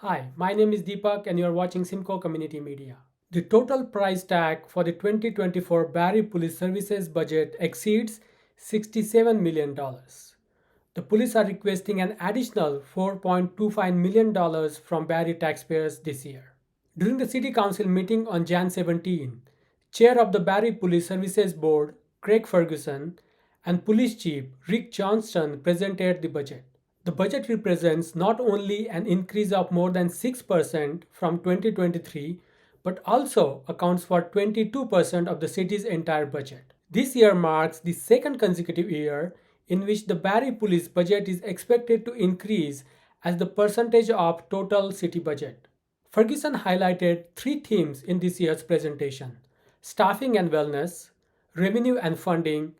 Hi, my name is Deepak and you are watching Simco Community Media. The total price tag for the 2024 Barrie Police Services budget exceeds $67 million. The police are requesting an additional $4.25 million from Barrie taxpayers this year. During the City Council meeting on Jan 17, Chair of the Barrie Police Services Board, Craig Ferguson, and Police Chief Rich Johnston presented the budget. The budget represents not only an increase of more than 6% from 2023, but also accounts for 22% of the city's entire budget. This year marks the second consecutive year in which the Barrie Police budget is expected to increase as the percentage of total city budget. Ferguson highlighted three themes in this year's presentation: staffing and wellness, revenue and funding,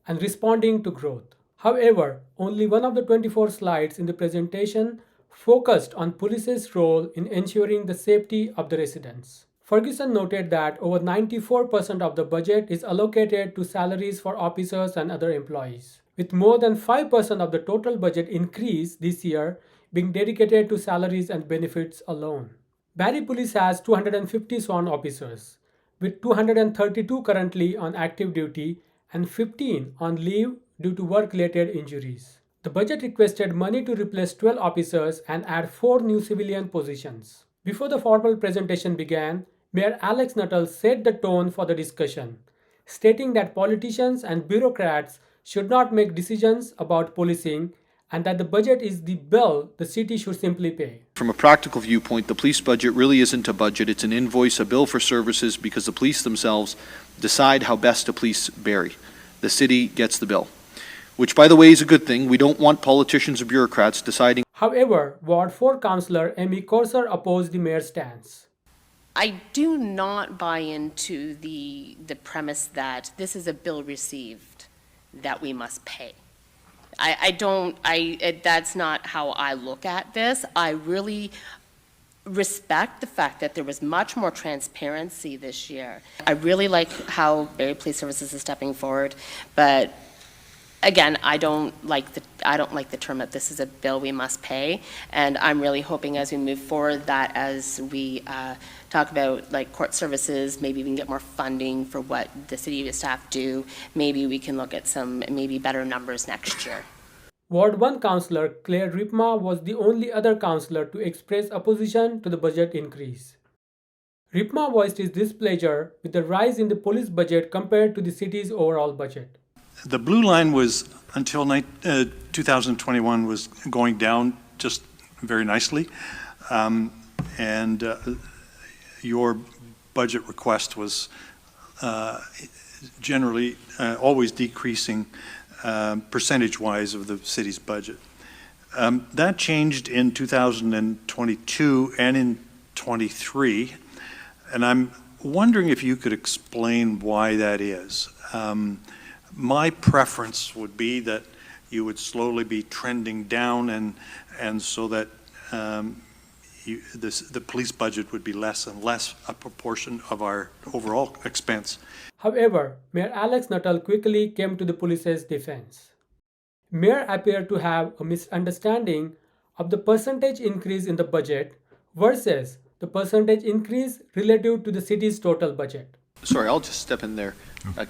and responding to growth. However, only one of the 24 slides in the presentation focused on police's role in ensuring the safety of the residents. Ferguson noted that over 94% of the budget is allocated to salaries for officers and other employees, with more than 5% of the total budget increase this year being dedicated to salaries and benefits alone. Barrie Police has 250 sworn officers, with 232 currently on active duty and 15 on leave due to work-related injuries. The budget requested money to replace 12 officers and add 4 new civilian positions. Before the formal presentation began, Mayor Alex Nuttall set the tone for the discussion, stating that politicians and bureaucrats should not make decisions about policing and that the budget is the bill the city should simply pay. From a practical viewpoint, the police budget really isn't a budget. It's an invoice, a bill for services, because the police themselves decide how best to police Barrie. The city gets the bill, which, by the way, is a good thing. We don't want politicians or bureaucrats deciding. However, Ward 4 Councillor Amy Corser opposed the mayor's stance. I do not buy into the premise that this is a bill received that we must pay. That's not how I look at this. I really respect the fact that there was much more transparency this year. I really like how Barrie Police Services is stepping forward, but again, I don't like the term that this is a bill we must pay, and I'm really hoping as we move forward that as we talk about like court services, maybe we can get more funding for what the city staff do. Maybe we can look at some maybe better numbers next year. Ward 1 Councillor Claire Ripma was the only other councillor to express opposition to the budget increase. Ripma voiced his displeasure with the rise in the police budget compared to the city's overall budget. The blue line was, until 2021, was going down just very nicely. Your budget request was generally always decreasing percentage-wise of the city's budget. That changed in 2022 and in 23, and I'm wondering if you could explain why that is. My preference would be that you would slowly be trending down, and so that the police budget would be less and less a proportion of our overall expense. However, Mayor Alex Nuttall quickly came to the police's defense. Mayor appeared to have a misunderstanding of the percentage increase in the budget versus the percentage increase relative to the city's total budget. Sorry, I'll just step in there.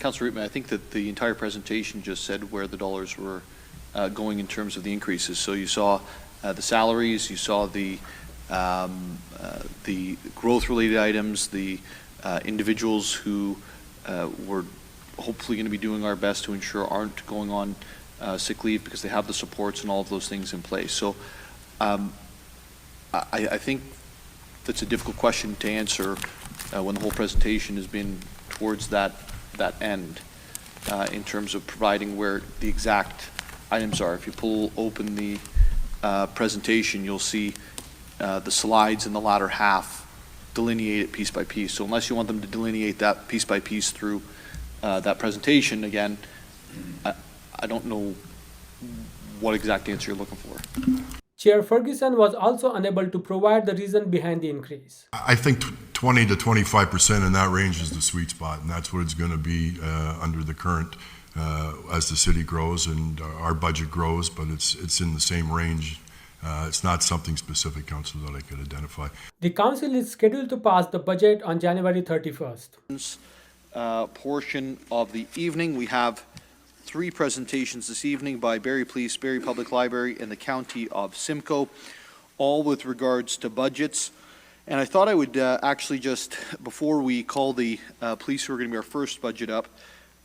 Councillor Reitman, I think that the entire presentation just said where the dollars were going in terms of the increases. So you saw the salaries, you saw the growth-related items, the individuals who we're hopefully going to be doing our best to ensure aren't going on sick leave because they have the supports and all of those things in place. So I think that's a difficult question to answer when the whole presentation has been towards that end in terms of providing where the exact items are. If you pull open the presentation, you'll see the slides in the latter half delineate it piece by piece. So unless you want them to delineate that piece by piece through that presentation, again, I don't know what exact answer you're looking for. Chair Ferguson was also unable to provide the reason behind the increase. I think 20 to 25% in that range is the sweet spot, and that's what it's going to be under the current as the city grows and our budget grows, but it's in the same range It's not something specific, Councillor, that I could identify. The council is scheduled to pass the budget on January 31st. Portion of the evening. We have 3 presentations this evening by Barrie Police, Barrie Public Library, and the County of Simcoe, all with regards to budgets. And I thought I would actually just, before we call the police, who are going to be our first budget up,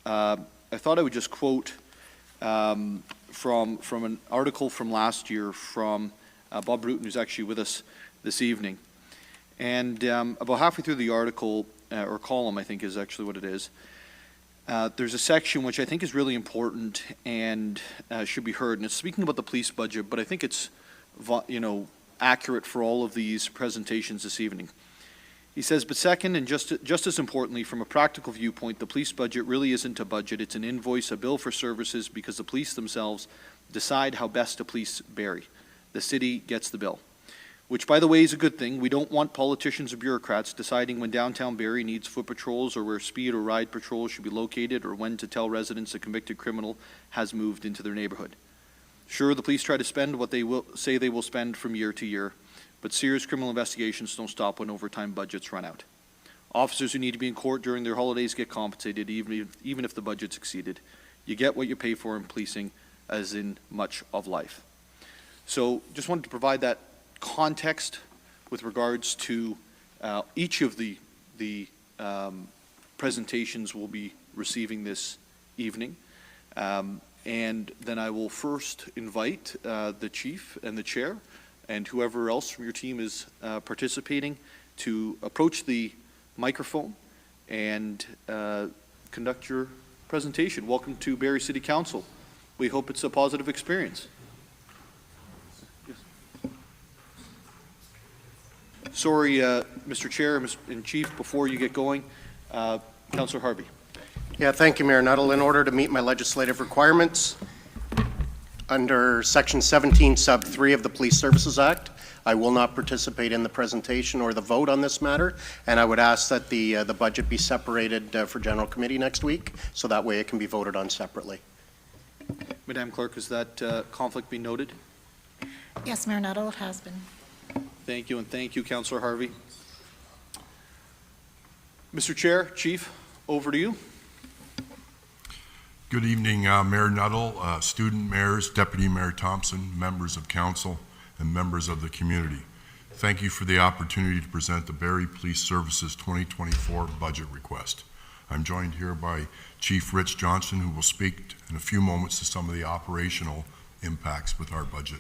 I thought I would just quote from an article from last year from Bob Bruton, who's actually with us this evening. And about halfway through the article, or column, I think is actually what it is, there's a section which I think is really important and should be heard. And it's speaking about the police budget, but I think it's, accurate for all of these presentations this evening. He says, but second, and just as importantly, from a practical viewpoint, the police budget really isn't a budget. It's an invoice, a bill for services, because the police themselves decide how best to police Barrie. The city gets the bill, which, by the way, is a good thing. We don't want politicians or bureaucrats deciding when downtown Barrie needs foot patrols or where speed or ride patrols should be located or when to tell residents a convicted criminal has moved into their neighborhood. Sure, the police try to spend what they will say they will spend from year to year, but serious criminal investigations don't stop when overtime budgets run out. Officers who need to be in court during their holidays get compensated even if the budget's exceeded. You get what you pay for in policing, as in much of life. So just wanted to provide that context with regards to each of the presentations we'll be receiving this evening. And then I will first invite the chief and the chair and whoever else from your team is participating to approach the microphone and conduct your presentation. Welcome to Barrie City Council. We hope it's a positive experience. Yes. Sorry, Mr. Chair and Chief, before you get going, Councillor Harvey. Yeah, thank you, Mayor Nuttall. In order to meet my legislative requirements, under Section 17, Sub 3 of the Police Services Act, I will not participate in the presentation or the vote on this matter, and I would ask that the budget be separated for General Committee next week, so that way it can be voted on separately. Madam Clerk, has that conflict been noted? Yes, Mayor Nuttall, it has been. Thank you, and thank you, Councillor Harvey. Mr. Chair, Chief, over to you. Good evening, Mayor Nuttall, student mayors, Deputy Mayor Thompson, members of council, and members of the community. Thank you for the opportunity to present the Barrie Police Services 2024 budget request. I'm joined here by Chief Rich Johnston, who will speak in a few moments to some of the operational impacts with our budget.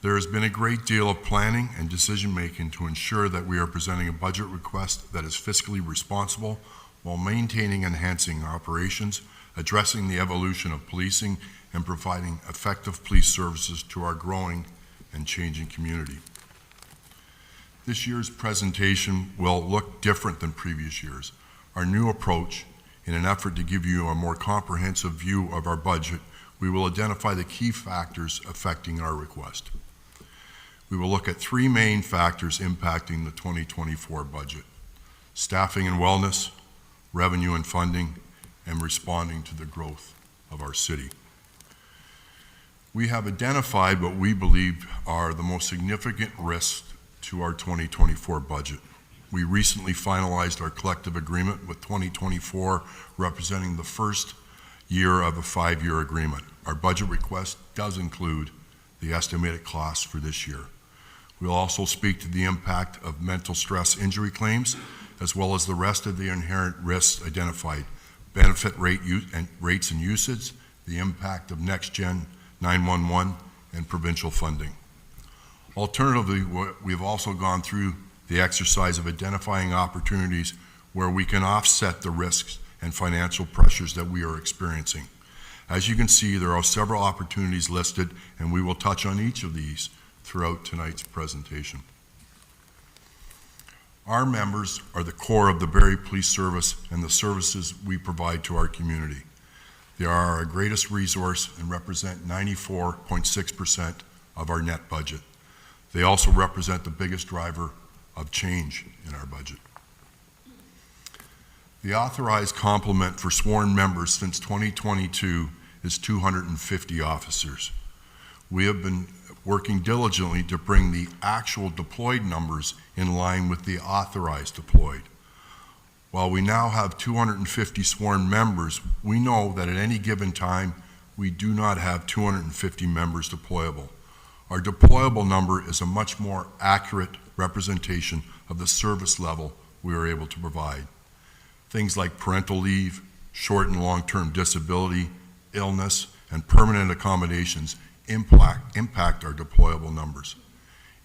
There has been a great deal of planning and decision-making to ensure that we are presenting a budget request that is fiscally responsible while maintaining and enhancing operations, addressing the evolution of policing, and providing effective police services to our growing and changing community. This year's presentation will look different than previous years. Our new approach, in an effort to give you a more comprehensive view of our budget, we will identify the key factors affecting our request. We will look at 3 main factors impacting the 2024 budget: staffing and wellness, revenue and funding, and responding to the growth of our city. We have identified what we believe are the most significant risks to our 2024 budget. We recently finalized our collective agreement with 2024 representing the first year of a 5-year agreement. Our budget request does include the estimated costs for this year. We'll also speak to the impact of mental stress injury claims, as well as the rest of the inherent risks identified: benefit rates and usage, the impact of next-gen 911, and provincial funding. Alternatively, we've also gone through the exercise of identifying opportunities where we can offset the risks and financial pressures that we are experiencing. As you can see, there are several opportunities listed, and we will touch on each of these throughout tonight's presentation. Our members are the core of the Barrie Police Service and the services we provide to our community. They are our greatest resource and represent 94.6% of our net budget. They also represent the biggest driver of change in our budget. The authorized complement for sworn members since 2022 is 250 officers. We have been working diligently to bring the actual deployed numbers in line with the authorized deployed. While we now have 250 sworn members, we know that at any given time, we do not have 250 members deployable. Our deployable number is a much more accurate representation of the service level we are able to provide. Things like parental leave, short and long-term disability, illness, and permanent accommodations impact our deployable numbers.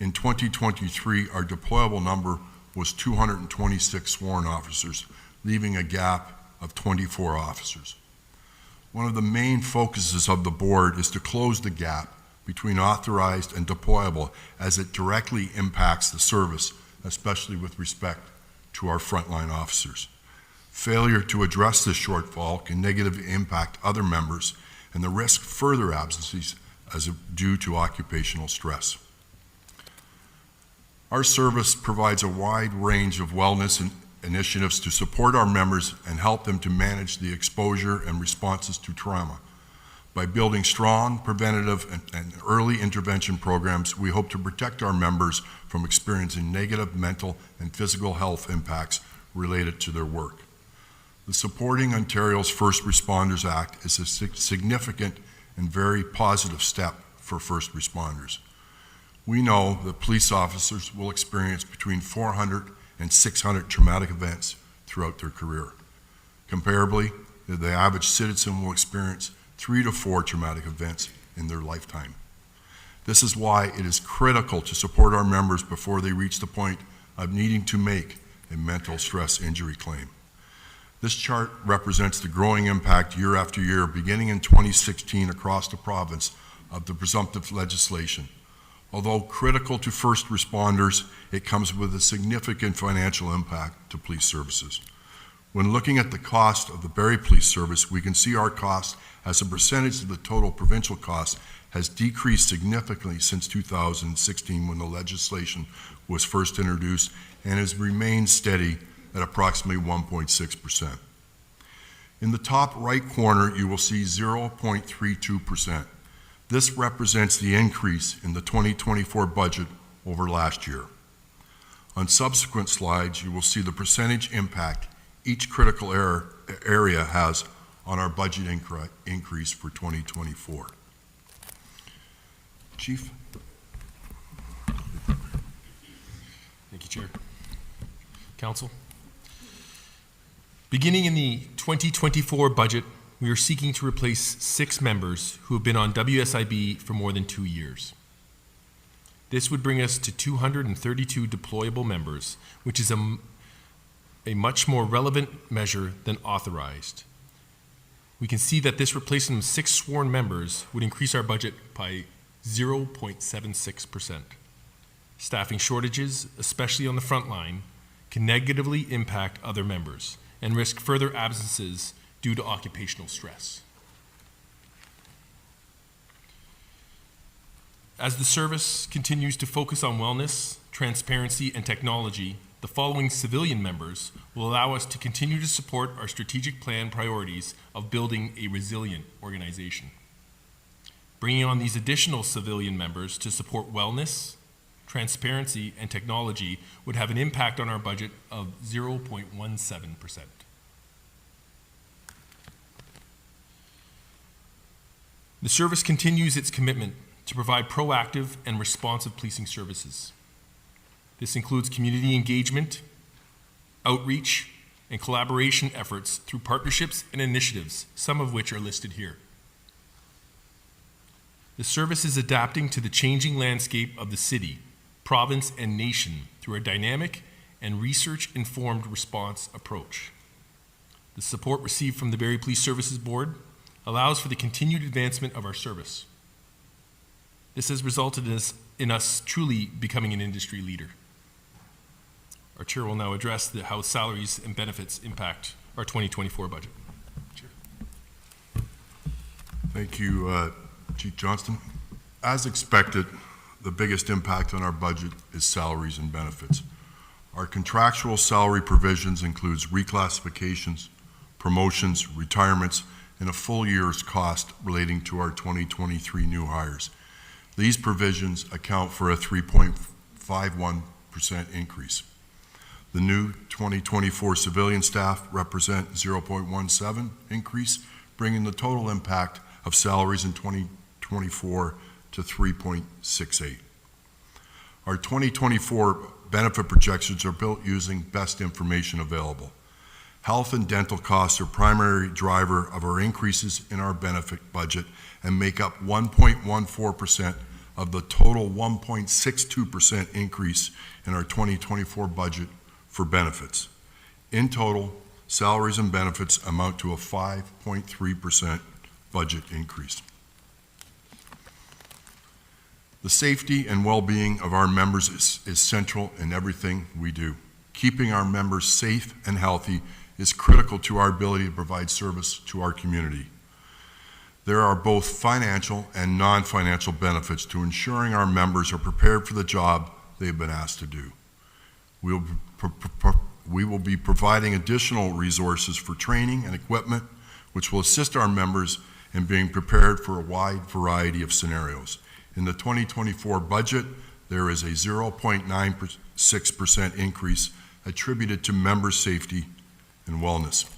In 2023, our deployable number was 226 sworn officers, leaving a gap of 24 officers. One of the main focuses of the board is to close the gap between authorized and deployable, as it directly impacts the service, especially with respect to our frontline officers. Failure to address this shortfall can negatively impact other members and the risk further absences due to occupational stress. Our service provides a wide range of wellness initiatives to support our members and help them to manage the exposure and responses to trauma. By building strong preventative and early intervention programs, we hope to protect our members from experiencing negative mental and physical health impacts related to their work. The Supporting Ontario's First Responders Act is a significant and very positive step for first responders. We know that police officers will experience between 400 and 600 traumatic events throughout their career. Comparably, the average citizen will experience 3 to 4 traumatic events in their lifetime. This is why it is critical to support our members before they reach the point of needing to make a mental stress injury claim. This chart represents the growing impact year after year, beginning in 2016 across the province, of the presumptive legislation. Although critical to first responders, it comes with a significant financial impact to police services. When looking at the cost of the Barrie Police Service, we can see our cost as a percentage of the total provincial cost has decreased significantly since 2016, when the legislation was first introduced, and has remained steady at approximately 1.6%. In the top right corner, you will see 0.32%. This represents the increase in the 2024 budget over last year. On subsequent slides, you will see the percentage impact each critical area has on our budget increase for 2024. Chief? Thank you, Chair. Council. Beginning in the 2024 budget, we are seeking to replace 6 members who have been on WSIB for more than 2 years. This would bring us to 232 deployable members, which is a much more relevant measure than authorized. We can see that this replacement of 6 sworn members would increase our budget by 0.76%. Staffing shortages, especially on the front line, can negatively impact other members and risk further absences due to occupational stress. As the service continues to focus on wellness, transparency, and technology, the following civilian members will allow us to continue to support our strategic plan priorities of building a resilient organization. Bringing on these additional civilian members to support wellness, transparency, and technology would have an impact on our budget of 0.17%. The service continues its commitment to provide proactive and responsive policing services. This includes community engagement, outreach, and collaboration efforts through partnerships and initiatives, some of which are listed here. The service is adapting to the changing landscape of the city, province, and nation through a dynamic and research-informed response approach. The support received from the Barrie Police Services Board allows for the continued advancement of our service. This has resulted in us truly becoming an industry leader. Our chair will now address how salaries and benefits impact our 2024 budget. Chair. Thank you, Chief Johnston. As expected, the biggest impact on our budget is salaries and benefits. Our contractual salary provisions includes reclassifications, promotions, retirements, and a full year's cost relating to our 2023 new hires. These provisions account for a 3.51% increase. The new 2024 civilian staff represent 0.17 increase, bringing the total impact of salaries in 2024 to 3.68. Our 2024 benefit projections are built using best information available. Health and dental costs are primary driver of our increases in our benefit budget and make up 1.14% of the total 1.62% increase in our 2024 budget for benefits. In total, salaries and benefits amount to a 5.3% budget increase. The safety and well-being of our members is central in everything we do. Keeping our members safe and healthy is critical to our ability to provide service to our community. There are both financial and non-financial benefits to ensuring our members are prepared for the job they've been asked to do. We will be providing additional resources for training and equipment, which will assist our members in being prepared for a wide variety of scenarios. In the 2024 budget, there is a 0.96% increase attributed to member safety and wellness.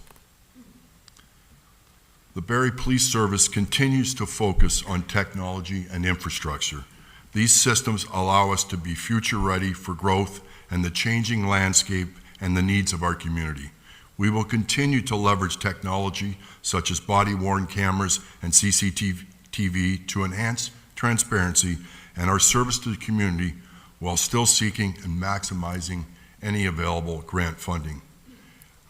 The Barrie Police Service continues to focus on technology and infrastructure. These systems allow us to be future ready for growth and the changing landscape and the needs of our community. We will continue to leverage technology such as body-worn cameras and CCTV to enhance transparency and our service to the community while still seeking and maximizing any available grant funding.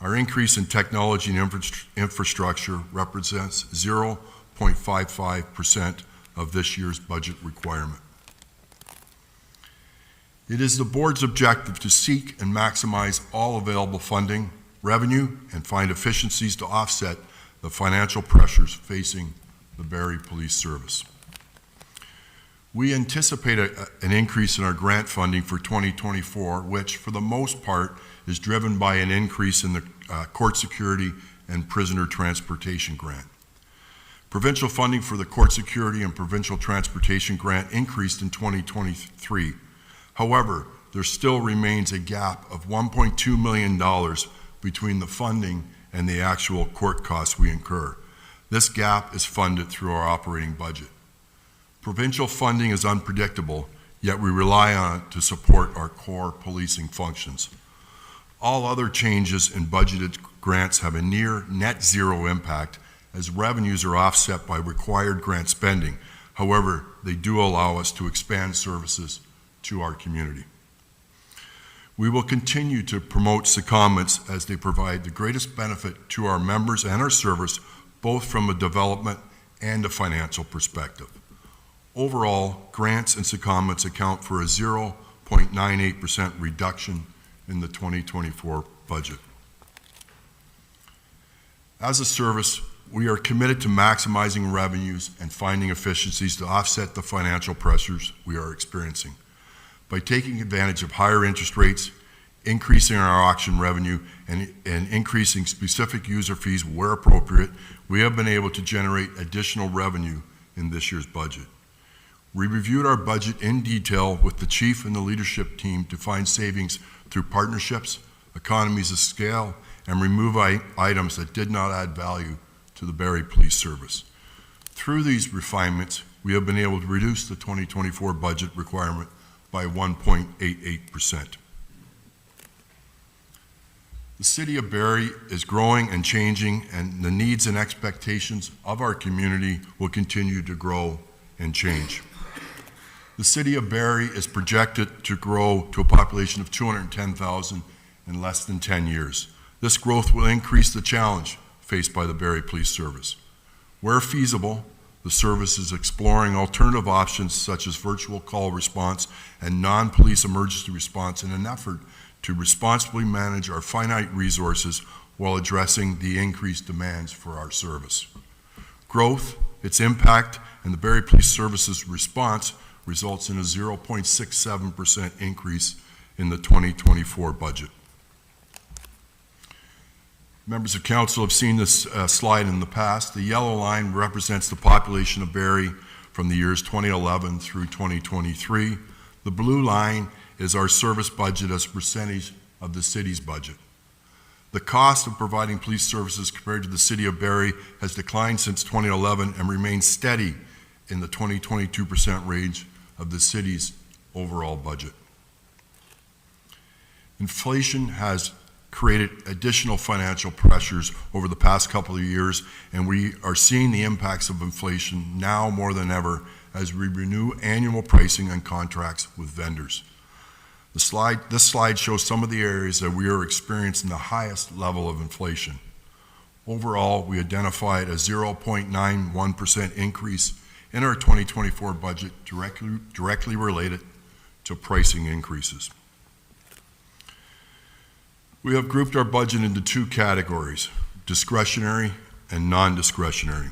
Our increase in technology and infrastructure represents 0.55% of this year's budget requirement. It is the board's objective to seek and maximize all available funding, revenue, and find efficiencies to offset the financial pressures facing the Barrie Police Service. We anticipate an increase in our grant funding for 2024, which for the most part is driven by an increase in the court security and prisoner transportation grant. Provincial funding for the court security and provincial transportation grant increased in 2023. However, there still remains a gap of $1.2 million between the funding and the actual court costs we incur. This gap is funded through our operating budget. Provincial funding is unpredictable, yet we rely on it to support our core policing functions. All other changes in budgeted grants have a near net zero impact as revenues are offset by required grant spending. However, they do allow us to expand services to our community. We will continue to promote secondments as they provide the greatest benefit to our members and our service, both from a development and a financial perspective. Overall, grants and secondments account for a 0.98% reduction in the 2024 budget. As a service, we are committed to maximizing revenues and finding efficiencies to offset the financial pressures we are experiencing. By taking advantage of higher interest rates, increasing our auction revenue, and increasing specific user fees where appropriate, we have been able to generate additional revenue in this year's budget. We reviewed our budget in detail with the chief and the leadership team to find savings through partnerships, economies of scale, and remove items that did not add value to the Barrie Police Service. Through these refinements, we have been able to reduce the 2024 budget requirement by 1.88%. The City of Barrie is growing and changing, and the needs and expectations of our community will continue to grow and change. The City of Barrie is projected to grow to a population of 210,000 in less than 10 years. This growth will increase the challenge faced by the Barrie Police Service. Where feasible, the service is exploring alternative options such as virtual call response and non-police emergency response in an effort to responsibly manage our finite resources while addressing the increased demands for our service. Growth, its impact, and the Barrie Police Service's response results in a 0.67% increase in the 2024 budget. Members of council have seen this slide in the past. The yellow line represents the population of Barrie from the years 2011 through 2023. The blue line is our service budget as a percentage of the city's budget. The cost of providing police services compared to the city of Barrie has declined since 2011 and remains steady in the 20-22% range of the city's overall budget. Inflation has created additional financial pressures over the past couple of years, and we are seeing the impacts of inflation now more than ever as we renew annual pricing and contracts with vendors. This slide shows some of the areas that we are experiencing the highest level of inflation. Overall, we identified a 0.91% increase in our 2024 budget directly related to pricing increases. We have grouped our budget into two categories, discretionary and non-discretionary.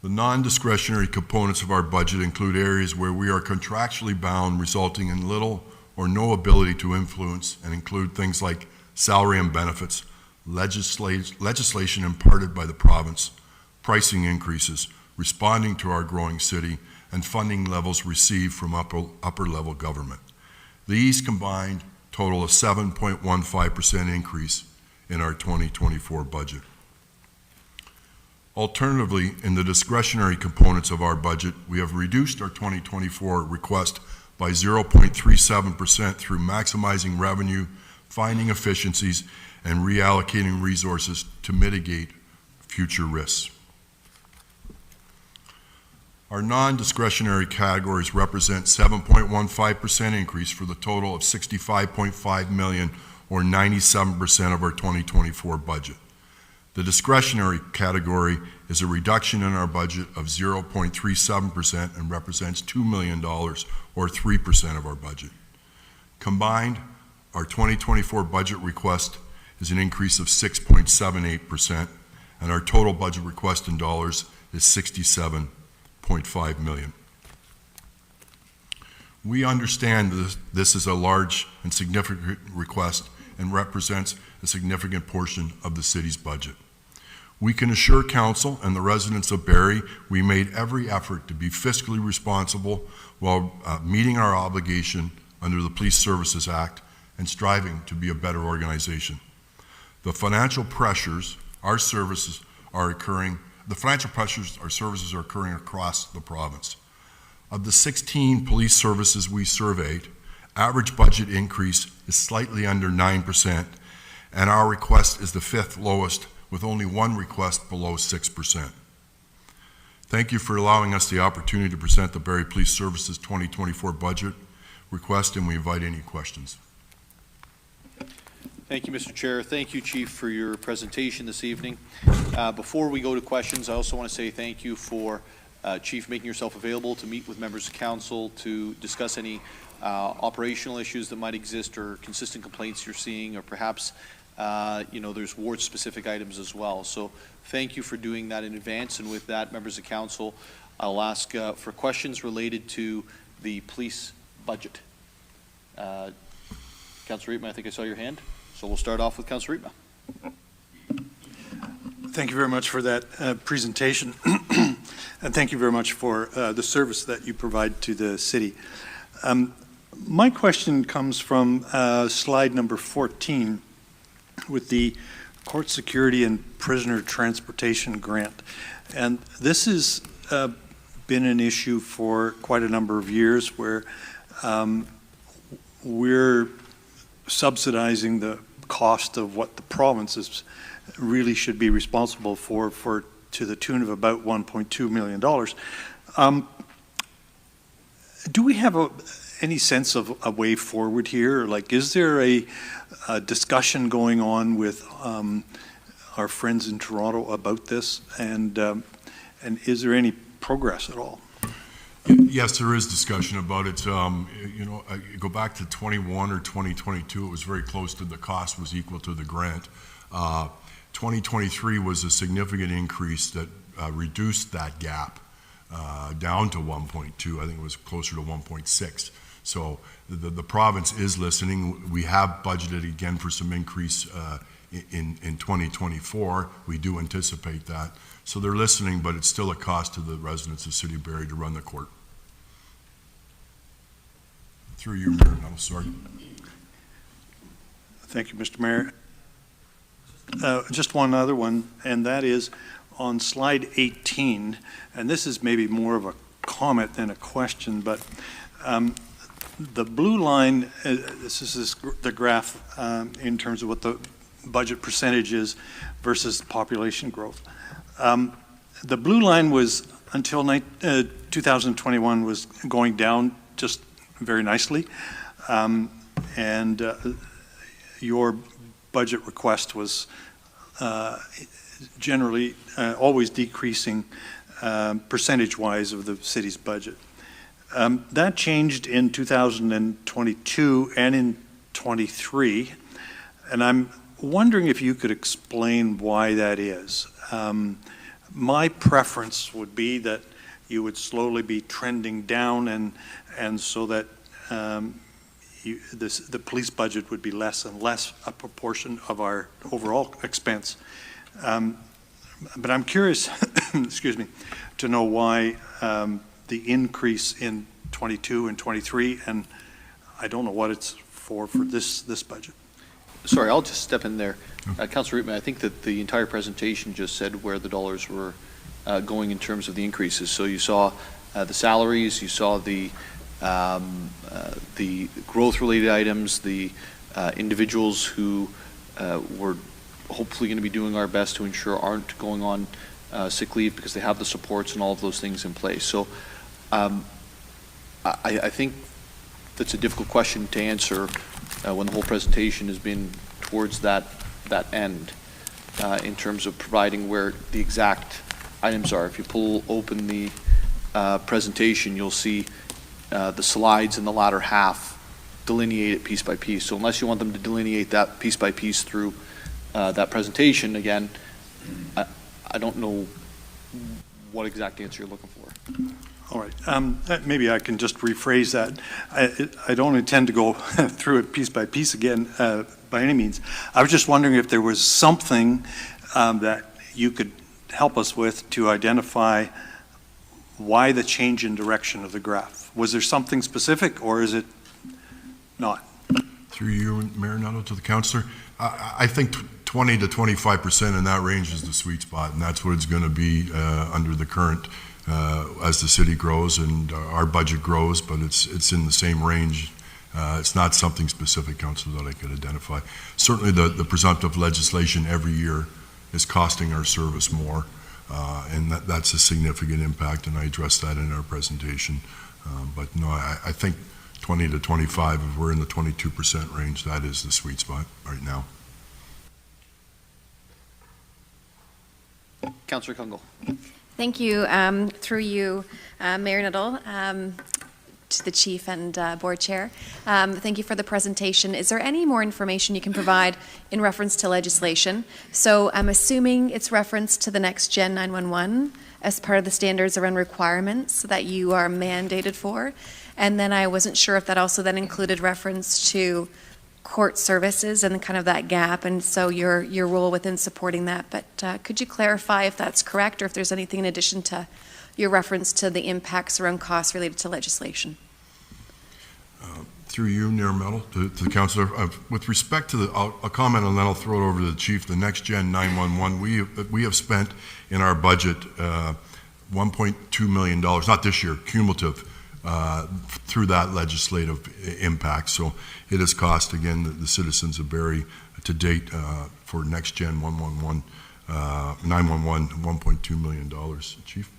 The non-discretionary components of our budget include areas where we are contractually bound, resulting in little or no ability to influence, and include things like salary and benefits, legislation imparted by the province, pricing increases, responding to our growing city, and funding levels received from upper level government. These combined total a 7.15% increase in our 2024 budget. Alternatively, in the discretionary components of our budget, we have reduced our 2024 request by 0.37% through maximizing revenue, finding efficiencies, and reallocating resources to mitigate future risks. Our non-discretionary categories represent 7.15% increase for the total of $65.5 million, or 97% of our 2024 budget. The discretionary category is a reduction in our budget of 0.37% and represents $2 million, or 3% of our budget. Combined, our 2024 budget request is an increase of 6.78%, and our total budget request in dollars is $67.5 million. We understand this is a large and significant request and represents a significant portion of the city's budget. We can assure council and the residents of Barrie we made every effort to be fiscally responsible while meeting our obligation under the Police Services Act and striving to be a better organization. The financial pressures our services are occurring across the province. Of the 16 police services we surveyed, average budget increase is slightly under 9%, and our request is the fifth lowest, with only one request below 6%. Thank you for allowing us the opportunity to present the Barrie Police Services 2024 budget request, and we invite any questions. Thank you, Mr. Chair. Thank you, Chief, for your presentation this evening. Before we go to questions, I also want to say thank you for, Chief, making yourself available to meet with members of council to discuss any operational issues that might exist or consistent complaints you're seeing, or perhaps there's ward-specific items as well. So thank you for doing that in advance. And with that, members of council, I'll ask for questions related to the police budget. Councillor Riepma, I think I saw your hand. So we'll start off with Councillor Riepma. Thank you very much for that presentation. And thank you very much for the service that you provide to the city. My question comes from slide number 14 with the Court Security and Prisoner Transportation Grant. And this has been an issue for quite a number of years, where we're subsidizing the cost of what the provinces really should be responsible for to the tune of about $1.2 million. Do we have any sense of a way forward here? Like, is there a discussion going on with our friends in Toronto about this, and is there any progress at all? Yes, there is discussion about it. Go back to 21 or 2022, it was very close to the cost was equal to the grant. 2023 was a significant increase that reduced that gap down to 1.2. I think it was closer to 1.6. So the province is listening. We have budgeted again for some increase in 2024. We do anticipate that. So they're listening, but it's still a cost to the residents of City of Barrie to run the court. Through you, Mayor Nuttall, sorry. Thank you, Mr. Mayor. Just one other one, and that is on slide 18, and this is maybe more of a comment than a question, but the blue line, this is the graph in terms of what the budget percentage is versus population growth. The blue line was, until 2021, was going down just very nicely, and your budget request was generally always decreasing percentage-wise of the city's budget. That changed in 2022 and in 23, and I'm wondering if you could explain why that is. My preference would be that you would slowly be trending down, and so that the police budget would be less and less a proportion of our overall expense. But I'm curious, excuse me, to know why the increase in 22 and 23, and I don't know what it's for this budget. Sorry, I'll just step in there. Councillor Reitman, I think that the entire presentation just said where the dollars were going in terms of the increases. So you saw the salaries, you saw the growth-related items, the individuals who were hopefully going to be doing our best to ensure aren't going on sick leave because they have the supports and all of those things in place. So I think that's a difficult question to answer when the whole presentation has been towards that end in terms of providing where the exact items are. If you pull open the presentation, you'll see the slides in the latter half delineate it piece by piece. So unless you want them to delineate that piece by piece through that presentation, again, I don't know what exact answer you're looking for. All right, maybe I can just rephrase that. I don't intend to go through it piece by piece again by any means. I was just wondering if there was something that you could help us with to identify why the change in direction of the graph. Was there something specific, or is it not? Through you, Mayor Nuttall, to the councillor. I think 20 to 25% in that range is the sweet spot, and that's what it's going to be under the current as the city grows and our budget grows, but it's in the same range. It's not something specific, Councillor, that I could identify. Certainly the presumptive legislation every year is costing our service more, and that's a significant impact, and I addressed that in our presentation. But no, I think 20 to 25, if we're in the 22% range, that is the sweet spot right now. Councillor Kungle. Thank you. Through you, Mayor Nuttall, to the Chief and Board Chair. Thank you for the presentation. Is there any more information you can provide in reference to legislation? So I'm assuming it's reference to the Next Gen 911 as part of the standards around requirements that you are mandated for. And then I wasn't sure if that also then included reference to court services and kind of that gap, and so your role within supporting that. But could you clarify if that's correct, or if there's anything in addition to your reference to the impacts around costs related to legislation? Through you, Mayor Nuttall, to the councillor, with respect to the, I'll comment and then I'll throw it over to the Chief. The Next Gen 911, we have spent in our budget $1.2 million, not this year, cumulative, through that legislative impact. So it has cost, again, the citizens of Barrie to date for Next Gen 911, $1.2 million. Chief?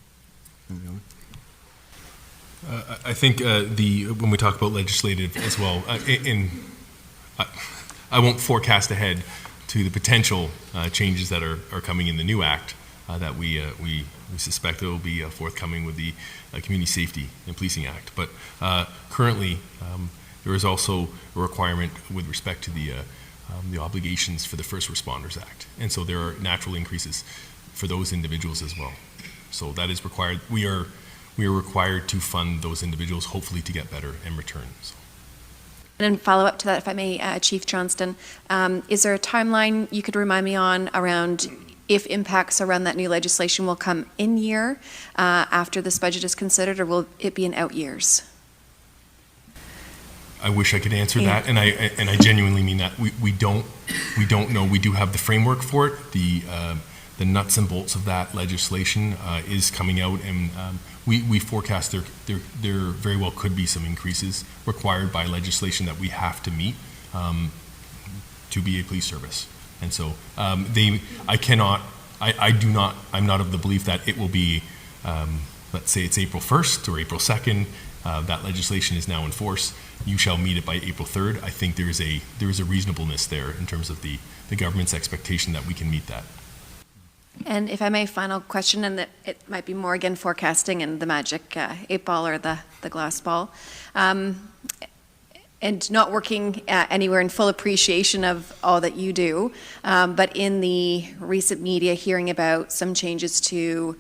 Any other? I think when we talk about legislative as well, I won't forecast ahead to the potential changes that are coming in the new act that we suspect will be forthcoming with the Community Safety and Policing Act. But currently, there is also a requirement with respect to the obligations for the First Responders Act, and so there are natural increases for those individuals as well. So that is required. We are required to fund those individuals, hopefully to get better in return. So. And then follow up to that, if I may, Chief Johnston, is there a timeline you could remind me on around if impacts around that new legislation will come in year after this budget is considered, or will it be in out years? I wish I could answer that, and I genuinely mean that. We don't know. We do have the framework for it. The nuts and bolts of that legislation is coming out, and we forecast there very well could be some increases required by legislation that we have to meet to be a police service. And so I'm not of the belief that it will be, let's say it's April 1st or April 2nd, that legislation is now in force. You shall meet it by April 3rd. I think there is a reasonableness there in terms of the government's expectation that we can meet that. And if I may, final question, and it might be more again forecasting and the magic 8-ball or the glass ball. And not working anywhere in full appreciation of all that you do, but in the recent media hearing about some changes to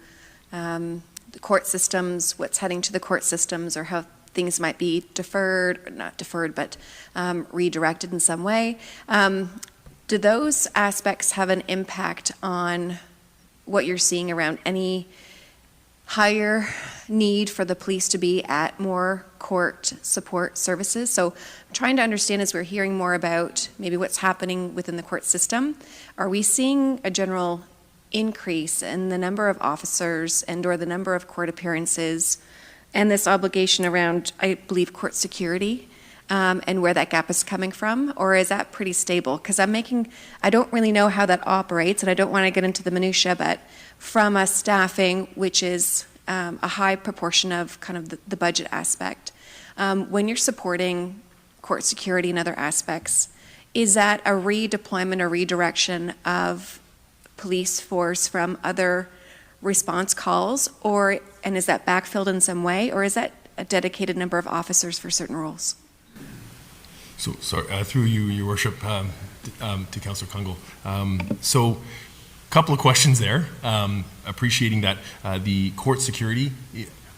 the court systems, what's heading to the court systems, or how things might be deferred, or not deferred, but redirected in some way. Do those aspects have an impact on what you're seeing around any higher need for the police to be at more court support services? So I'm trying to understand, as we're hearing more about maybe what's happening within the court system, are we seeing a general increase in the number of officers and or the number of court appearances and this obligation around, I believe, court security and where that gap is coming from? Or is that pretty stable? Because I don't really know how that operates, and I don't want to get into the minutia, but from a staffing, which is a high proportion of kind of the budget aspect, when you're supporting court security and other aspects, is that a redeployment or redirection of police force from other response calls, and is that backfilled in some way, or is that a dedicated number of officers for certain roles? So, sorry, through you, Your Worship, to Councillor Kungl. So, a couple of questions there. Appreciating that the court security,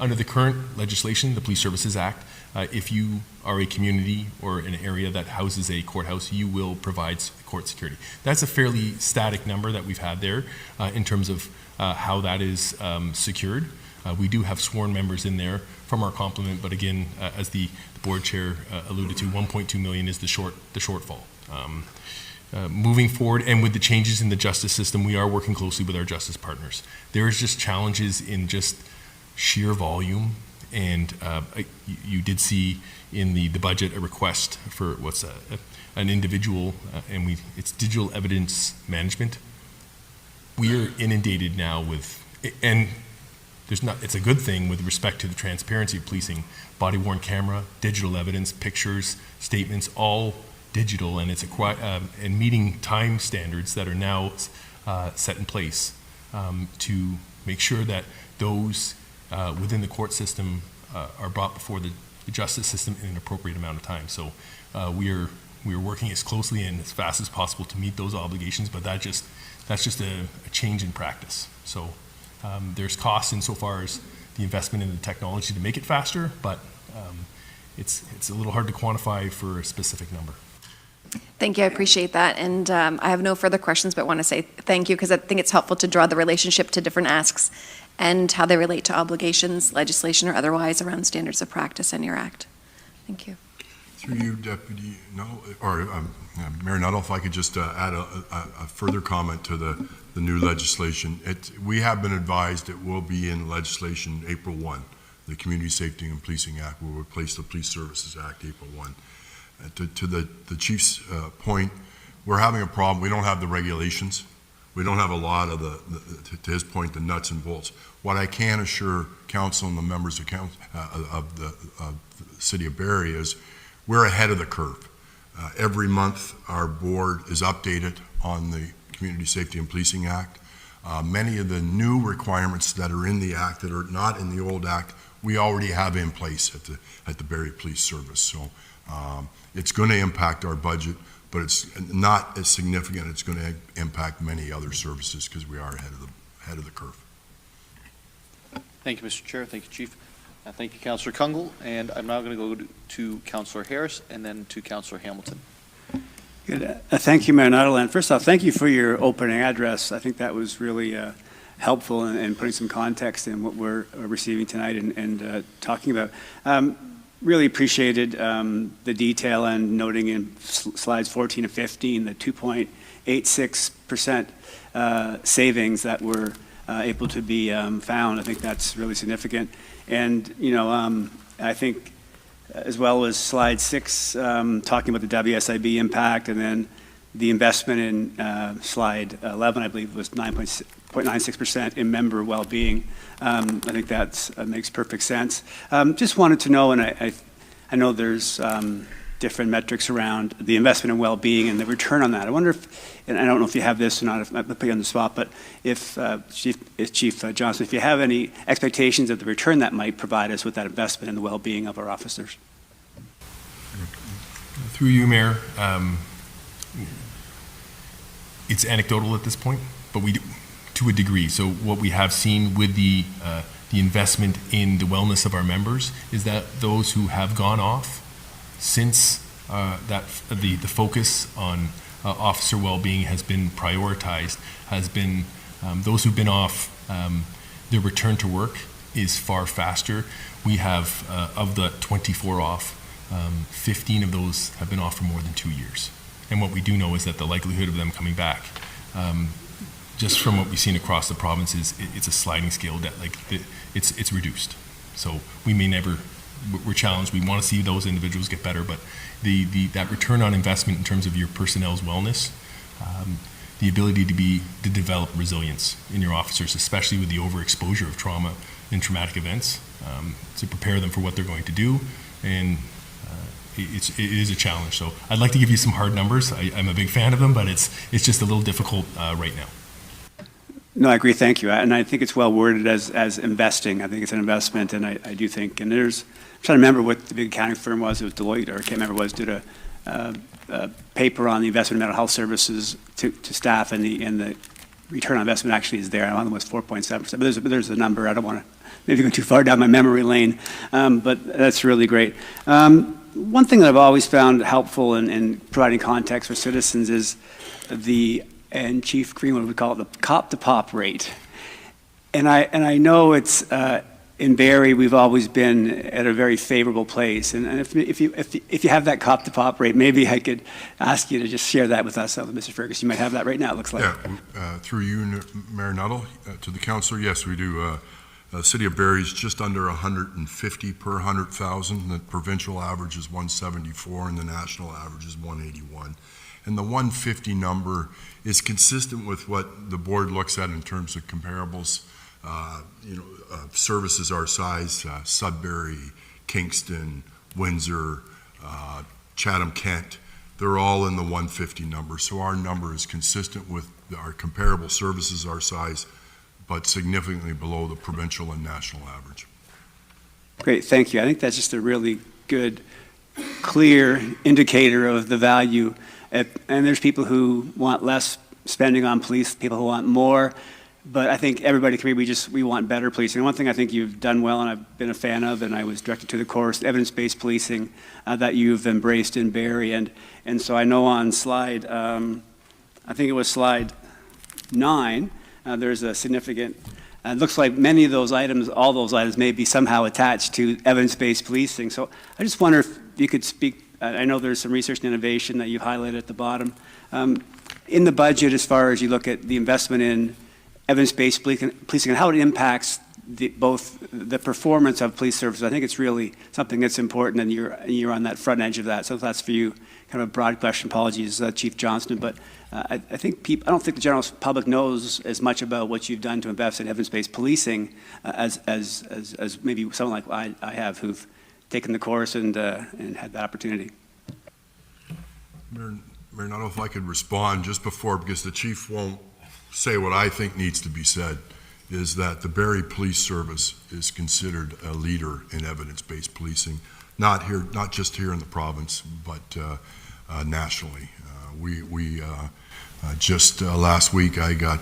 under the current legislation, the Police Services Act, if you are a community or an area that houses a courthouse, you will provide court security. That's a fairly static number that we've had there in terms of how that is secured. We do have sworn members in there from our complement, but again, as the board chair alluded to, 1.2 million is the shortfall. Moving forward, and with the changes in the justice system, we are working closely with our justice partners. There is just challenges in just sheer volume, and you did see in the budget a request for an individual, and it's digital evidence management. We are inundated now with, and it's a good thing with respect to the transparency of policing, body-worn camera, digital evidence, pictures, statements, all digital, and it's and meeting time standards that are now set in place to make sure that those within the court system are brought before the justice system in an appropriate amount of time. So we are working as closely and as fast as possible to meet those obligations, but that's just a change in practice. So there's costs insofar as the investment in the technology to make it faster, but it's a little hard to quantify for a specific number. Thank you, I appreciate that. And I have no further questions, but want to say thank you, because I think it's helpful to draw the relationship to different asks and how they relate to obligations, legislation, or otherwise around standards of practice in your act. Thank you. Through you, Deputy, Mayor Nuttall, if I could just add a further comment to the new legislation. We have been advised it will be in legislation April 1. The Community Safety and Policing Act will replace the Police Services Act April 1. To the Chief's point, we're having a problem. We don't have the regulations. We don't have a lot of to his point, the nuts and bolts. What I can assure Council and the members of the City of Barrie is we're ahead of the curve. Every month, our board is updated on the Community Safety and Policing Act. Many of the new requirements that are in the Act that are not in the old Act, we already have in place at the Barrie Police Service. So it's going to impact our budget, but it's not as significant. It's going to impact many other services because we are ahead of the curve. Thank you, Mr. Chair. Thank you, Chief. Thank you, Councillor Kungle, and I'm now going to go to Councillor Harris and then to Councillor Hamilton. Good. Thank you, Mayor Nuttall. And first off, thank you for your opening address. I think that was really helpful in putting some context in what we're receiving tonight and talking about. Really appreciated the detail and noting in slides 14 and 15 the 2.86% savings that were able to be found. I think that's really significant. And, you know, I think as well as slide 6, talking about the WSIB impact, and then the investment in slide 11, I believe, was 9.96% in member well-being. I think that makes perfect sense. Just wanted to know, and I know there's different metrics around the investment in well-being and the return on that. I wonder if, and I don't know if you have this or not, if I put you on the spot, but if Chief Johnston, if you have any expectations of the return that might provide us with that investment in the well-being of our officers. Through you, Mayor, it's anecdotal at this point, but we do, to a degree. So what we have seen with the investment in the wellness of our members is that those who have gone off since the focus on officer well-being has been prioritized, has been those who've been off, their return to work is far faster. We have, of the 24 off, 15 of those have been off for more than 2 years. And what we do know is that the likelihood of them coming back, just from what we've seen across the province, it's a sliding scale that it's reduced. So we may never, we're challenged. We want to see those individuals get better, but that return on investment in terms of your personnel's wellness, the ability to develop resilience in your officers, especially with the overexposure of trauma and traumatic events, to prepare them for what they're going to do, and it is a challenge. So I'd like to give you some hard numbers. I'm a big fan of them, but it's just a little difficult right now. No, I agree. Thank you. And I think it's well worded as investing. I think it's an investment, and I do think. And I'm trying to remember what the big accounting firm was. It was Deloitte, or I can't remember what it was. Did a paper on the investment in mental health services to staff, and the return on investment actually is there. I don't know, it was 4.7%. But there's a number. I don't want to maybe go too far down my memory lane, but that's really great. One thing that I've always found helpful in providing context for citizens is and Chief Greenwood would call it the cop-to-pop rate. And I know it's in Barrie we've always been at a very favorable place. And if you have that cop-to-pop rate, maybe I could ask you to just share that with us, Mr. Ferguson. You might have that right now, it looks like. Yeah, through you, Mayor Nuttall, to the councillor, yes, we do. The city of Barrie is just under 150 per 100,000. The provincial average is 174, and the national average is 181. And the 150 number is consistent with what the board looks at in terms of comparables. Services our size, Sudbury, Kingston, Windsor, Chatham-Kent, they're all in the 150 number. So our number is consistent with our comparable services our size, but significantly below the provincial and national average. Great, thank you. I think that's just a really good, clear indicator of the value. And there's people who want less spending on police, people who want more, but I think everybody can agree we want better policing. And one thing I think you've done well, and I've been a fan of, and I was directed to the course, evidence-based policing that you've embraced in Barrie. And so I know on slide, I think it was slide 9, there's a significant, it looks like many of those items, all those items may be somehow attached to evidence-based policing. So I just wonder if you could speak, I know there's some research and innovation that you highlighted at the bottom. In the budget, as far as you look at the investment in evidence-based policing and how it impacts both the performance of police services, I think it's really something that's important, and you're on that front edge of that. So that's for you, kind of a broad question. Apologies, Chief Johnston, but I think I don't think the general public knows as much about what you've done to invest in evidence-based policing as maybe someone like I have, who've taken the course and had that opportunity. Mayor Nuttall, if I could respond just before, because the chief won't say what I think needs to be said, is that the Barrie Police Service is considered a leader in evidence-based policing, not just here in the province, but nationally. Just last week, I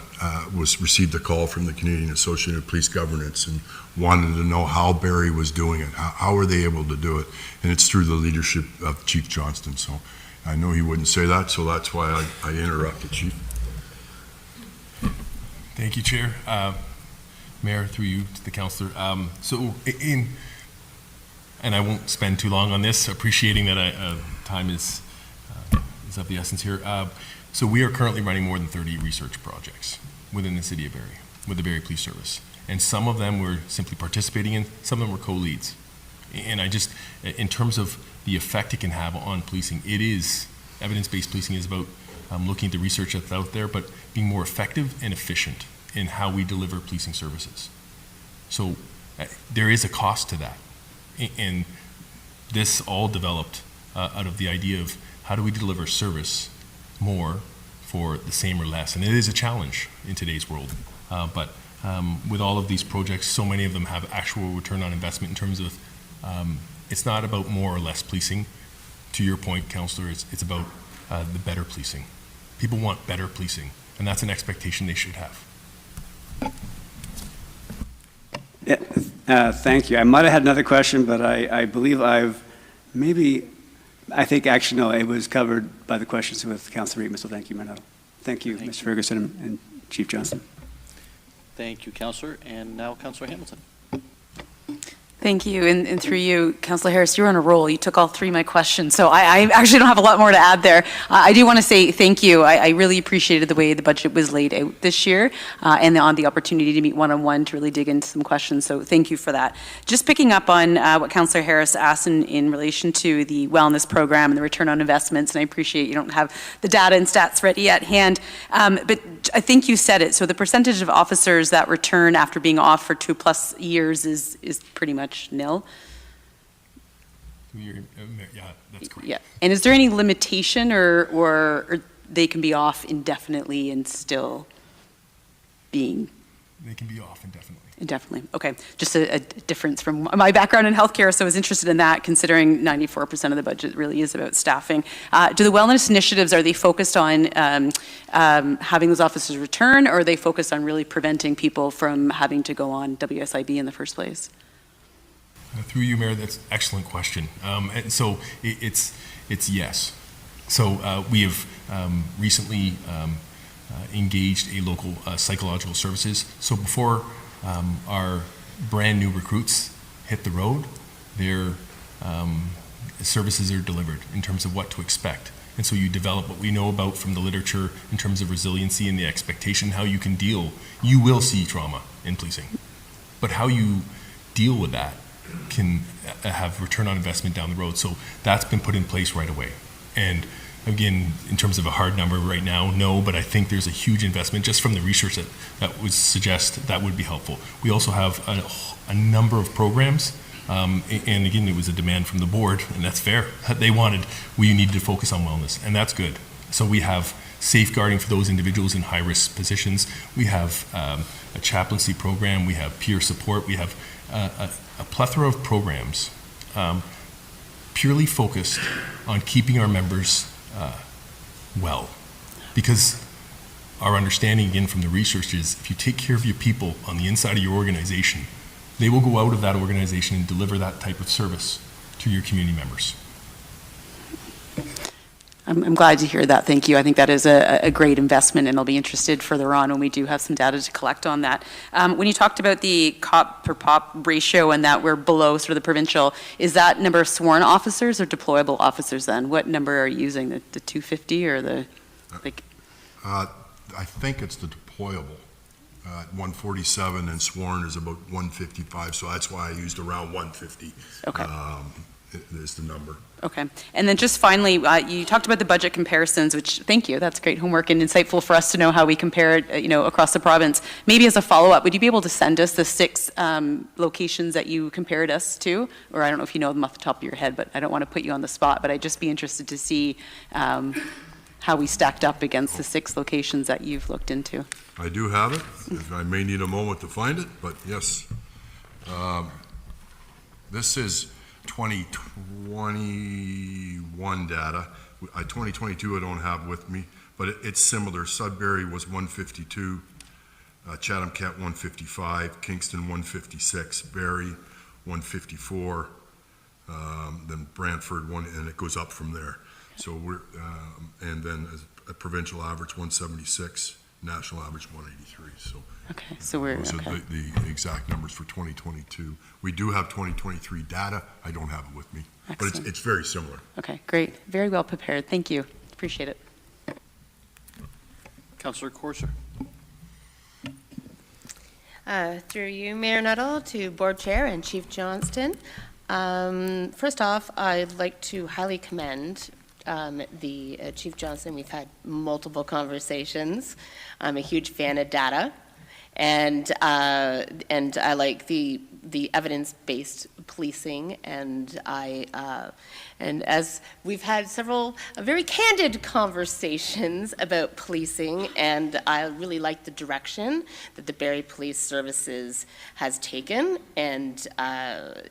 received a call from the Canadian Association of Police Governance and wanted to know how Barrie was doing it. How are they able to do it? And it's through the leadership of Chief Johnston. So I know he wouldn't say that, so that's why I interrupted, Chief. Thank you, Chair. Mayor, through you to the councillor. And I won't spend too long on this, appreciating that time is of the essence here. So we are currently running more than 30 research projects within the city of Barrie, with the Barrie Police Service. And some of them we're simply participating in, some of them were co-leads. And in terms of the effect it can have on policing, it is, evidence-based policing is about looking at the research that's out there, but being more effective and efficient in how we deliver policing services. So there is a cost to that. And this all developed out of the idea of how do we deliver service more for the same or less. And it is a challenge in today's world. But with all of these projects, so many of them have actual return on investment in terms of, it's not about more or less policing. To your point, Councillor, it's about the better policing. People want better policing, and that's an expectation they should have. Yeah, thank you. I might have had another question, but I believe actually, no, it was covered by the questions with Councillor Reitman, so thank you, Mayor Nuttall. Thank you, Mr. Ferguson and Chief Johnston. Thank you, Councillor. And now Councillor Hamilton. Thank you, and through you, Councillor Harris, you were on a roll. You took all three of my questions, so I actually don't have a lot more to add there. I do want to say thank you. I really appreciated the way the budget was laid out this year, and on the opportunity to meet one-on-one to really dig into some questions, so thank you for that. Just picking up on what Councillor Harris asked in relation to the wellness program and the return on investments, and I appreciate you don't have the data and stats ready at hand, but I think you said it, so the percentage of officers that return after being off for 2+ years is pretty much nil. Yeah, that's correct. Yeah, and is there any limitation or they can be off indefinitely and still being? They can be off indefinitely. Indefinitely, okay. Just a difference from my background in healthcare, so I was interested in that, considering 94% of the budget really is about staffing. Do the wellness initiatives, are they focused on having those officers return, or are they focused on really preventing people from having to go on WSIB in the first place? Through you, Mayor, that's an excellent question. And so it's yes. So we have recently engaged a local psychological services. So before our brand new recruits hit the road, their services are delivered in terms of what to expect. And so you develop what we know about from the literature in terms of resiliency and the expectation, how you can deal. You will see trauma in policing, but how you deal with that can have return on investment down the road. So that's been put in place right away. And again, in terms of a hard number right now, no, but I think there's a huge investment just from the research that would suggest that would be helpful. We also have a number of programs, and again, it was a demand from the board, and that's fair. We needed to focus on wellness, and that's good. So we have safeguarding for those individuals in high-risk positions. We have a chaplaincy program. We have peer support. We have a plethora of programs purely focused on keeping our members well. Because our understanding, again, from the research is if you take care of your people on the inside of your organization, they will go out of that organization and deliver that type of service to your community members. I'm glad to hear that. Thank you. I think that is a great investment, and I'll be interested further on when we do have some data to collect on that. When you talked about the cop per pop ratio and that we're below sort of the provincial, is that number of sworn officers or deployable officers then? What number are you using, the 250 or the, like? I think it's the deployable. 147 and sworn is about 155, so that's why I used around 150. Okay. Is the number. Okay. And then just finally, you talked about the budget comparisons, which, thank you, that's great homework and insightful for us to know how we compare it, across the province. Maybe as a follow-up, would you be able to send us the 6 locations that you compared us to? Or I don't know if you know them off the top of your head, but I don't want to put you on the spot, but I'd just be interested to see how we stacked up against the 6 locations that you've looked into. I do have it. I may need a moment to find it, but yes. This is 2021 data. 2022 I don't have with me, but it's similar. Sudbury was 152, Chatham-Kent 155, Kingston 156, Barrie 154, then Brantford and it goes up from there. So and then a provincial average 176, national average 183. So Okay, so we're, those okay. are the exact numbers for 2022. We do have 2023 data. I don't have it with me, but Excellent. it's very similar. Okay, great. Very well prepared. Thank you. Appreciate it. Councillor Corser. Through you, Mayor Nuttall, to Board Chair and Chief Johnston. First off, I'd like to highly commend the Chief Johnston. We've had multiple conversations. I'm a huge fan of data, and I like the evidence-based policing, and and as we've had several very candid conversations about policing, and I really like the direction that the Barrie Police Services has taken, and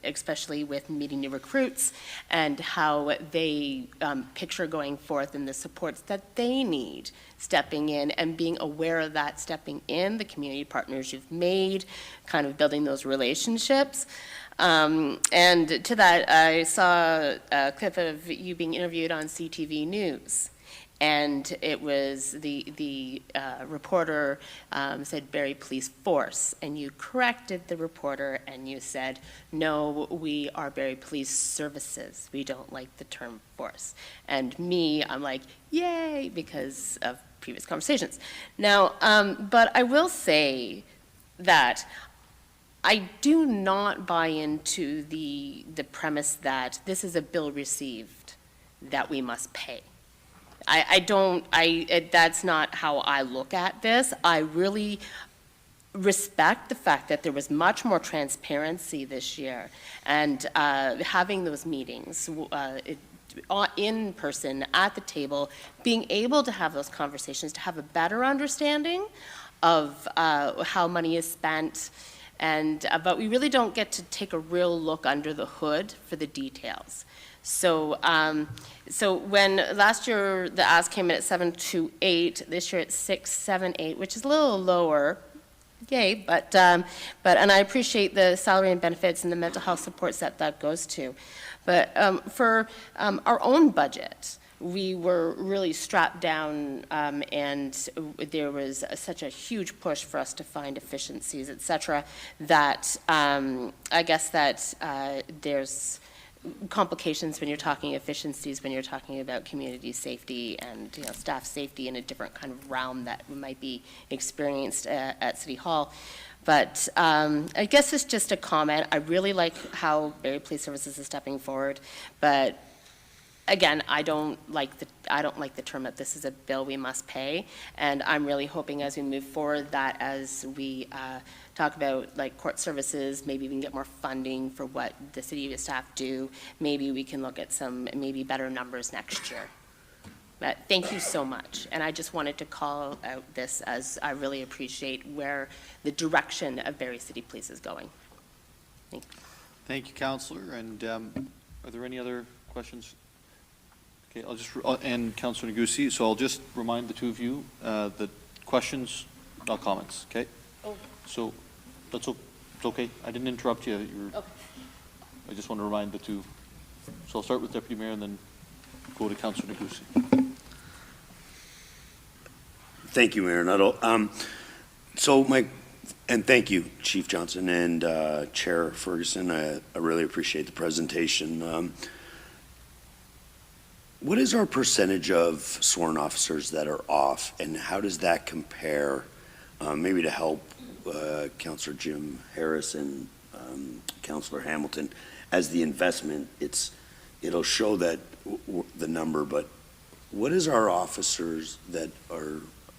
especially with meeting new recruits and how they picture going forth and the supports that they need stepping in and being aware of that stepping in, the community partners you've made, kind of building those relationships. And to that, I saw a clip of you being interviewed on CTV News, and it was the reporter said Barrie Police Force, and you corrected the reporter and you said, no, we are Barrie Police Services. We don't like the term force. And me, I'm like, yay, because of previous conversations. Now, but I will say that I do not buy into the premise that this is a bill received that we must pay. That's not how I look at this. I really respect the fact that there was much more transparency this year, and having those meetings in person at the table, being able to have those conversations, to have a better understanding of how money is spent. And but we really don't get to take a real look under the hood for the details. So, so when last year the ask came in at 728, this year it's 678, which is a little lower. Yay! But and I appreciate the salary and benefits and the mental health supports that goes to. But for our own budget, we were really strapped down, and there was such a huge push for us to find efficiencies, et cetera, that I guess that there's complications when you're talking efficiencies, when you're talking about community safety and staff safety in a different kind of realm that might be experienced at City Hall. But I guess it's just a comment. I really like how Barrie Police Services is stepping forward, but again, I don't like the term that this is a bill we must pay, and I'm really hoping as we move forward that as we talk about like court services, maybe we can get more funding for what the city staff do. Maybe we can look at some maybe better numbers next year. But thank you so much, and I just wanted to call out this as I really appreciate where the direction of Barrie City Police is going. Thank you. Thank you, Councillor. And are there any other questions? Okay, I'll just, and Councillor Negussi, so I'll just remind the two of you that questions, not comments, okay? Oh. So that's it's okay. I didn't interrupt you. Okay. I just want to remind the two. So I'll start with Deputy Mayor and then go to Councillor Negussi. Thank you, Mayor Nuttall. And thank you, Chief Johnston and Chair Ferguson. I really appreciate the presentation. What is our percentage of sworn officers that are off, and how does that compare, maybe to help Councillor Jim Harris and Councillor Hamilton, as the investment, it'll show that the number, but what is our officers that are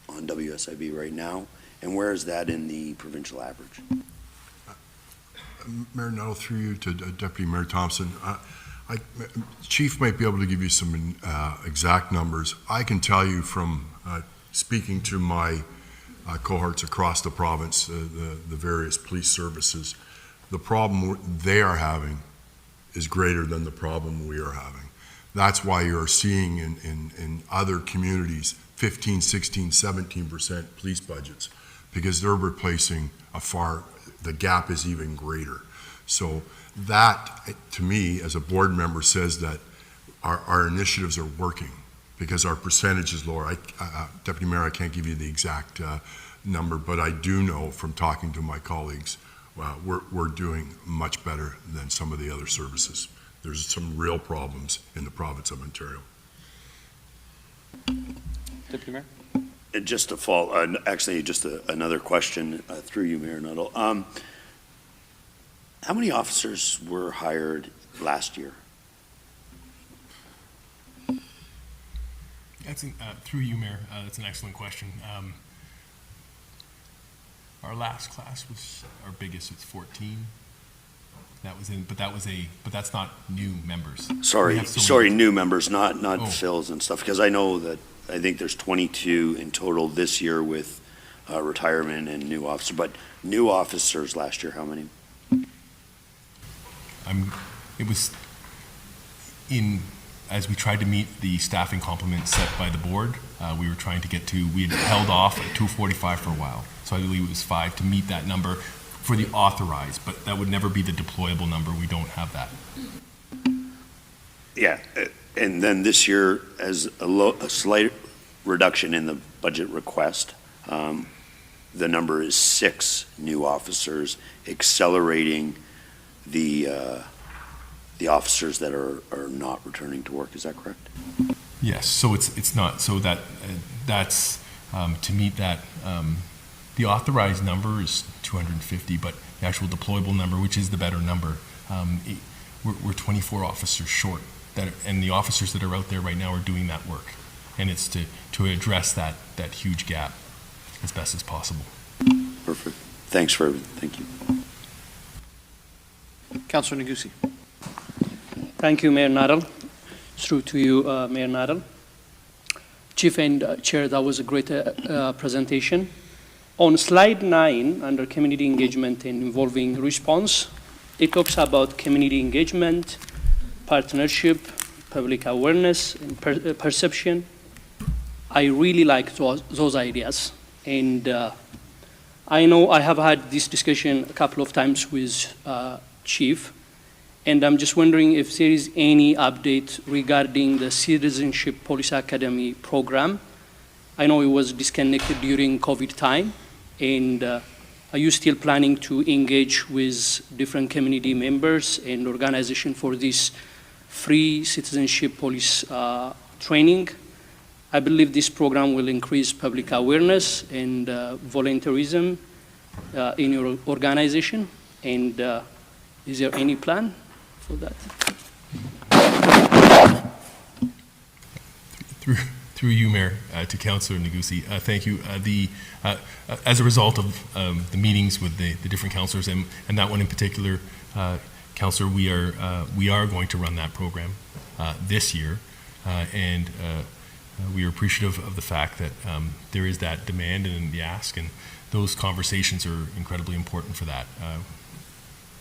on WSIB right now, and where is that in the provincial average? Mayor Nuttall, through you to Deputy Mayor Thompson. Chief might be able to give you some exact numbers. I can tell you from speaking to my cohorts across the province, the various police services, the problem they are having is greater than the problem we are having. That's why you're seeing in other communities 15, 16, 17% police budgets, because they're replacing the gap is even greater. So that, to me, as a board member, says that our initiatives are working because our percentage is lower. Deputy Mayor, I can't give you the exact number, but I do know from talking to my colleagues, we're doing much better than some of the other services. There's some real problems in the province of Ontario. Deputy Mayor? Just to follow, actually, just another question through you, Mayor Nuttall. How many officers were hired last year? That's through you, Mayor. That's an excellent question. Our last class was our biggest. It's 14. That was but that's not new members. Sorry, new members, not fills and stuff. Because I know that I think there's 22 in total this year with retirement and new officers. But new officers last year, how many? It was as we tried to meet the staffing complement set by the board, we were trying to get to, we had held off at 245 for a while. So I believe it was 5 to meet that number for the authorized, but that would never be the deployable number. We don't have that. Yeah, and then this year, as a slight reduction in the budget request, the number is 6 new officers, accelerating the officers that are not returning to work. Is that correct? Yes. So it's not. So that's to meet that. The authorized number is 250, but the actual deployable number, which is the better number, we're 24 officers short. And the officers that are out there right now are doing that work, and it's to address that huge gap as best as possible. Perfect. Thanks for everything. Thank you. Councillor Negussi. Thank you, Mayor Nuttall. Through to you, Mayor Nuttall. Chief and Chair, that was a great presentation. On slide 9, under community engagement and involving response, it talks about community engagement, partnership, public awareness, and perception. I really like those ideas. And I know I have had this discussion a couple of times with Chief, and I'm just wondering if there is any update regarding the Citizenship Police Academy program. I know it was disconnected during COVID time, and are you still planning to engage with different community members and organizations for this free citizenship police training? I believe this program will increase public awareness and volunteerism in your organization. And is there any plan for that? Through you, Mayor, to Councillor Negussi, thank you. As a result of the meetings with the different councillors, and that one in particular, Councillor, we are going to run that program this year, and we are appreciative of the fact that there is that demand and the ask, and those conversations are incredibly important for that.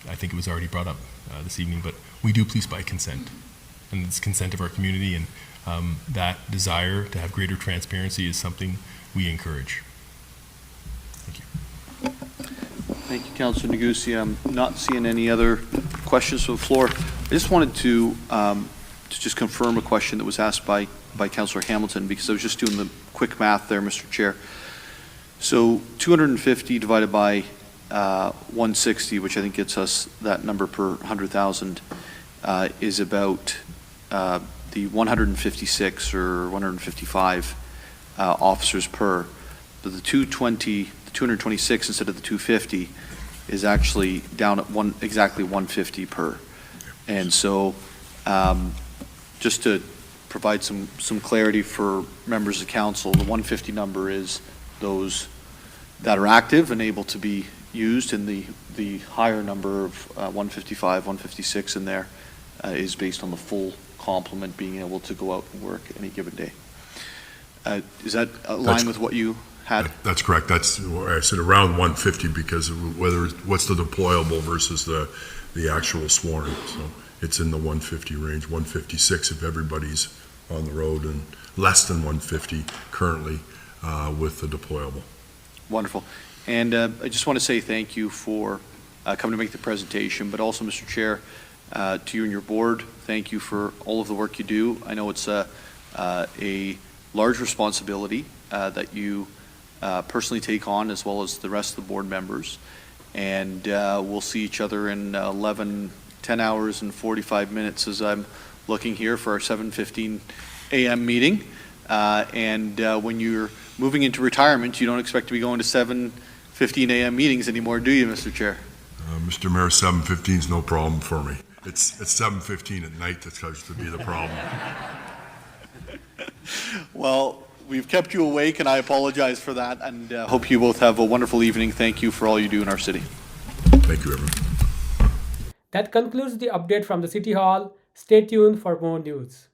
I think it was already brought up this evening, but we do police by consent, and it's consent of our community, and that desire to have greater transparency is something we encourage. Thank you. Thank you, Councillor Negussi. I'm not seeing any other questions from the floor. I just wanted to just confirm a question that was asked by Councillor Hamilton, because I was just doing the quick math there, Mr. Chair. So 250 divided by 160, which I think gets us that number per 100,000, is about the 156 or 155 officers per. But the 226 instead of the 250 is actually down at exactly 150 per. And so just to provide some clarity for members of council, the 150 number is those that are active and able to be used, and the higher number of 155, 156 in there is based on the full complement being able to go out and work any given day. Is that aligned with what you had? That's correct. That's where I said around 150, because what's the deployable versus the actual sworn. So it's in the 150 range, 156 if everybody's on the road, and less than 150 currently with the deployable. Wonderful. And I just want to say thank you for coming to make the presentation, but also, Mr. Chair, to you and your board, thank you for all of the work you do. I know it's a large responsibility that you personally take on, as well as the rest of the board members. And we'll see each other in 10 hours and 45 minutes as I'm looking here for our 7:15 a.m. meeting. When you're moving into retirement, you don't expect to be going to 7:15 a.m. meetings anymore, do you, Mr. Chair? Mr. Mayor, 7:15 is no problem for me. It's 7:15 at night that starts to be the problem. Well, we've kept you awake, and I apologize for that, and hope you both have a wonderful evening. Thank you for all you do in our city. Thank you, everyone. That concludes the update from the City Hall. Stay tuned for more news.